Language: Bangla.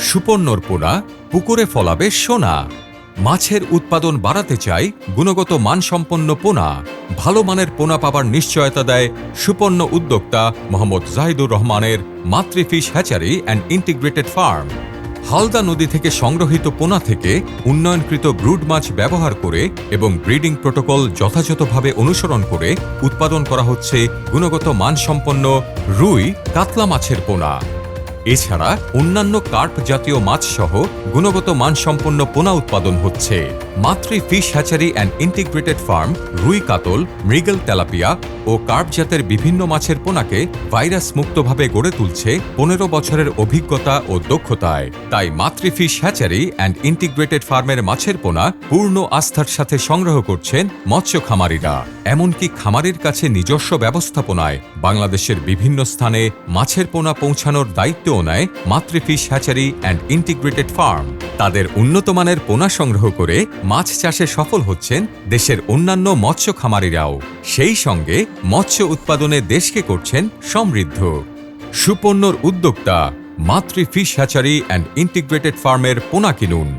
সুপর্ণর পোনা পুকুরে ফলাবে সোনা। মাছের উৎপাদন বাড়াতে চাই গুণগত মানসম্পন্ন পোনা। ভালো মানের পোনা পাবার নিশ্চয়তা দেয় সুপর্ণ উদ্যোক্তা মোহাম্মদ জাহিদুর রহমানের মাতৃফিশ hatchery and integrated farm. Halda নদী থেকে সংগ্রহিত পোনা থেকে উন্নয়নকৃত ব্রুড মাছ ব্যবহার করে এবং ব্রিডিং প্রোটোকল যথাযথভাবে অনুসরণ করে উৎপাদন করা হচ্ছে গুণগত মানসম্পন্ন রুই কাতলা মাছের পোনা। এছাড়া অন্যান্য কার্প জাতীয় মাছ সহ গুণগত মানসম্পন্ন পোনা উৎপাদন হচ্ছে। মাতৃ fish hatchery and integrated farm রুই কাতল, মৃগেল তেলাপিয়া ও কার্প জাতের বিভিন্ন মাছের পোনাকে ভাইরাস মুক্তভাবে গড়ে তুলছে 15 বছরের অভিজ্ঞতা ও দক্ষতায়। তাই মাতৃ ফিশ হ্যাচারি অ্যান্ড ইন্টিগ্রেটেড ফার্মের মাছের পোনা পূর্ণ আস্থার সাথে সংগ্রহ করছেন মৎস্য খামারিরা। এমনকি খামারের কাছে নিজস্ব ব্যবস্থাপনায় বাংলাদেশের বিভিন্ন স্থানে মাছের পোনা পৌঁছানোর দায়িত্বও নেয় মাতৃ fish hatchery and integrated farm. তাদের উন্নতমানের পোনা সংগ্রহ করে মাছ চাষে সফল হচ্ছেন দেশের অন্যান্য মৎস্য খামারিরাও। সেই সঙ্গে মৎস্য উৎপাদনে দেশকে করছেন সমৃদ্ধ। সুপর্ণর উদ্যোক্তা মাতৃ ফিশ হ্যাচারি অ্যান্ড ইন্টিগ্রেটেড ফার্মের পোনা কিনুন।